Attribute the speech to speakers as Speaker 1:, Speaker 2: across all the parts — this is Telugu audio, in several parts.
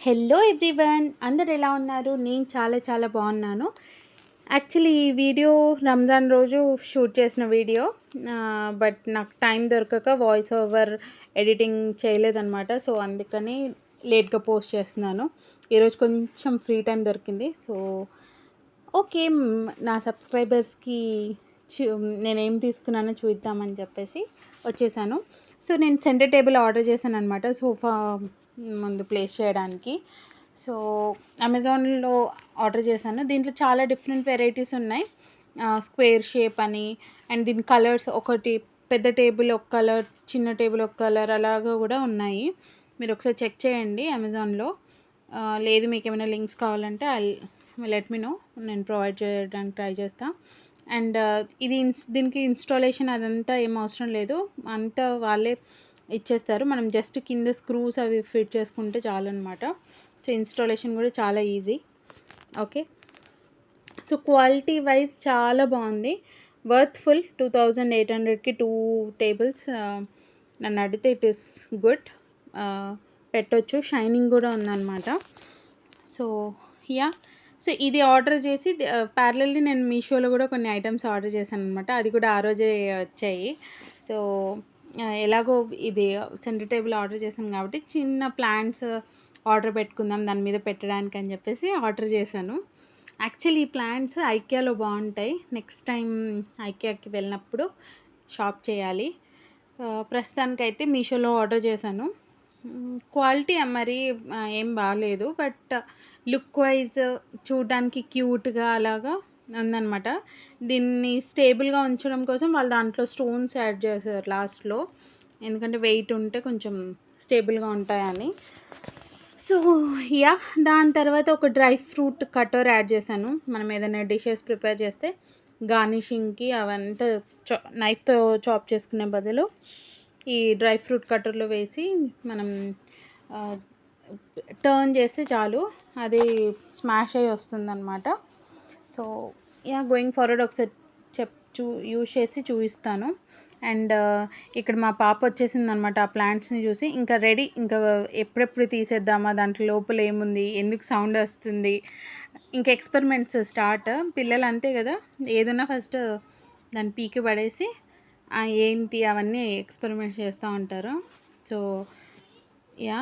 Speaker 1: హలో ఎవ్రీవన్, అందరు ఎలా ఉన్నారు? నేను చాలా చాలా బాగున్నాను. యాక్చువల్లీ ఈ వీడియో రంజాన్ రోజు షూట్ చేసిన వీడియో. బట్ నాకు టైం దొరకక వాయిస్ ఓవర్ ఎడిటింగ్ చేయలేదన్నమాట. సో అందుకని లేట్గా పోస్ట్ చేస్తున్నాను. ఈరోజు కొంచెం ఫ్రీ టైం దొరికింది. సో ఓకే, నా సబ్స్క్రైబర్స్కి నేనేం తీసుకున్నానో చూద్దామని చెప్పేసి వచ్చేసాను. సో నేను సెంటర్ టేబుల్ ఆర్డర్ చేశాను అనమాట, సోఫా ముందు ప్లేస్ చేయడానికి. సో అమెజాన్లో ఆర్డర్ చేశాను. దీంట్లో చాలా డిఫరెంట్ వెరైటీస్ ఉన్నాయి. స్క్వేర్ షేప్ అని, అండ్ దీని కలర్స్, ఒకటి పెద్ద టేబుల్ ఒక కలర్, చిన్న టేబుల్ ఒక కలర్, అలాగా కూడా ఉన్నాయి. మీరు ఒకసారి చెక్ చేయండి అమెజాన్లో. లేదు మీకు ఏమైనా లింక్స్ కావాలంటే లెట్ మీ నో, నేను ప్రొవైడ్ చేయడానికి ట్రై చేస్తాను. అండ్ ఇది దీనికి ఇన్స్టాలేషన్ అదంతా ఏం అవసరం లేదు, అంతా వాళ్ళే ఇచ్చేస్తారు. మనం జస్ట్ కింద స్క్రూస్ అవి ఫిట్ చేసుకుంటే చాలన్నమాట. సో ఇన్స్టాలేషన్ కూడా చాలా easy. Okay, so quality wise చాలా బాగుంది, వర్త్ఫుల్. 2800కి 2 టేబుల్స్. నన్ను అడిగితే ఇట్ ఈస్ గుడ్. పెట్టొచ్చు, షైనింగ్ కూడా ఉందన్నమాట. సో యా, సో ఇది ఆర్డర్ చేసి ప్యారలల్లీ నేను మీషోలో కూడా కొన్ని ఐటమ్స్ ఆర్డర్ చేశాను అనమాట. అది కూడా ఆ రోజే వచ్చాయి. సో ఎలాగో ఇది సెంటర్ టేబుల్ ఆర్డర్ చేశాను కాబట్టి చిన్న ప్లాంట్స్ ఆర్డర్ పెట్టుకుందాం దాని మీద పెట్టడానికి అని చెప్పేసి ఆర్డర్ చేశాను. యాక్చువల్లీ ఈ ప్లాంట్స్ ఐకియాలో బాగుంటాయి. నెక్స్ట్ టైం ఐకియాకి వెళ్ళినప్పుడు షాప్ చేయాలి. ప్రస్తుతానికైతే మీషోలో ఆర్డర్ చేశాను. క్వాలిటీ మరి ఏం బాగాలేదు, బట్ లుక్ వైజ్ చూడడానికి క్యూట్గా అలాగా ఉందన్నమాట. దీన్ని స్టేబుల్గా ఉంచడం కోసం వాళ్ళు దాంట్లో స్టోన్స్ యాడ్ చేశారు లాస్ట్లో, ఎందుకంటే వెయిట్ ఉంటే కొంచెం స్టేబుల్గా ఉంటాయని. సో యా, దాని తర్వాత ఒక డ్రై ఫ్రూట్ కటర్ యాడ్ చేశాను. మనం ఏదైనా డిషెస్ ప్రిపేర్ చేస్తే గార్నిషింగ్కి అవంతా నైఫ్తో చాప్ చేసుకునే బదులు ఈ డ్రై ఫ్రూట్ కట్టర్లో వేసి మనం టర్న్ చేస్తే చాలు, అది స్మాష్ అయ్యి వస్తుందన్నమాట. సో యా, గోయింగ్ ఫార్వర్డ్ ఒకసారి యూజ్ చేసి చూపిస్తాను. అండ్ ఇక్కడ మా పాప వచ్చేసింది అనమాట ఆ ప్లాంట్స్ని చూసి. ఇంకా రెడీ, ఇంకా ఎప్పుడెప్పుడు తీసేద్దామా, దాంట్లో లోపల ఏముంది, ఎందుకు సౌండ్ వస్తుంది, ఇంకా ఎక్స్పెరిమెంట్స్ స్టార్ట్. పిల్లలు అంతే కదా, ఏదన్నా ఫస్ట్ దాన్ని పీకి పడేసి ఏంటి అవన్నీ ఎక్స్పెరిమెంట్స్ చేస్తూ ఉంటారు. సో యా,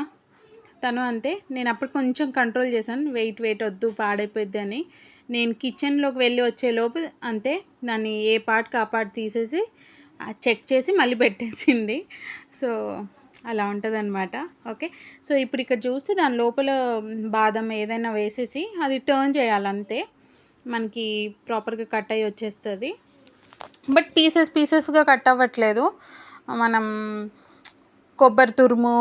Speaker 1: తను అంతే. నేను అప్పుడు కొంచెం కంట్రోల్ చేశాను, వెయిట్ వద్దు పాడైపోద్ది అని. నేను కిచెన్లోకి వెళ్ళి వచ్చేలోపు అంతే, దాన్ని ఏ పార్ట్కి ఆ పార్ట్ తీసేసి చెక్ చేసి మళ్ళీ పెట్టేసింది. సో అలా ఉంటుంది అనమాట. ఓకే, సో ఇప్పుడు ఇక్కడ చూస్తే దాని లోపల బాదం ఏదైనా వేసేసి అది టర్న్ చేయాలి అంతే, మనకి ప్రాపర్గా కట్ అయ్యి వచ్చేస్తుంది. బట్ పీసెస్గా కట్ అవ్వట్లేదు. మనం కొబ్బరి తురుము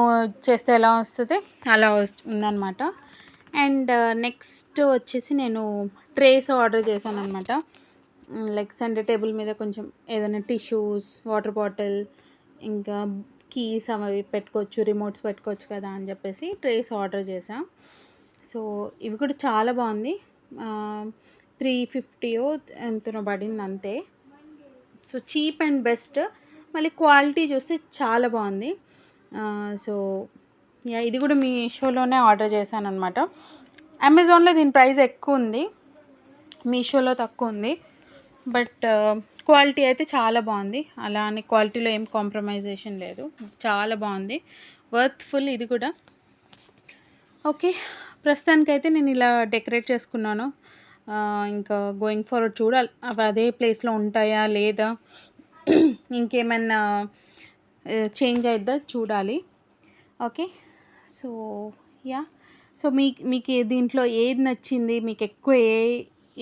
Speaker 1: చేస్తే ఎలా వస్తుంది అలా ఉందన్నమాట. అండ్ నెక్స్ట్ వచ్చేసి నేను ట్రేస్ ఆర్డర్ చేశాను అనమాట. లైక్ సెంటర్ టేబుల్ మీద కొంచెం ఏదైనా టిష్యూస్, వాటర్ బాటిల్, ఇంకా కీస్ అవి పెట్టుకోవచ్చు, రిమోట్స్ పెట్టుకోవచ్చు కదా అని చెప్పేసి ట్రేస్ ఆర్డర్ చేసా. సో ఇవి కూడా చాలా బాగుంది. 350 ఎంతనో పడింది అంతే. సో చీప్ అండ్ బెస్ట్, మళ్ళీ క్వాలిటీ చూస్తే చాలా బాగుంది. సో యా, ఇది కూడా మీషోలోనే ఆర్డర్ చేశాను అనమాట. అమెజాన్లో దీని ప్రైస్ ఎక్కువ ఉంది, మీషోలో తక్కువ ఉంది. బట్ క్వాలిటీ అయితే చాలా బాగుంది. అలా అని క్వాలిటీలో ఏం కాంప్రమైజేషన్ లేదు, చాలా బాగుంది, వర్త్ఫుల్ ఇది కూడా. ఓకే, ప్రస్తుతానికైతే నేను ఇలా డెకరేట్ చేసుకున్నాను. ఇంకా గోయింగ్ ఫార్వర్డ్ చూడాలి అవి అదే ప్లేస్లో ఉంటాయా లేదా, ఇంకేమైనా చేంజ్ అయిద్దా చూడాలి. ఓకే, సో యా, సో మీకు దీంట్లో ఏది నచ్చింది, మీకు ఎక్కువ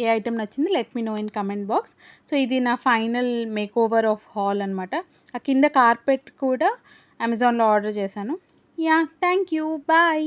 Speaker 1: ఏ ఐటెం నచ్చింది, let me know in comment box. So ఇది నా final makeover of hall అనమాట. ఆ కింద కార్పెట్ కూడా అమెజాన్లో ఆర్డర్ చేశాను. Yeah, thank you, bye.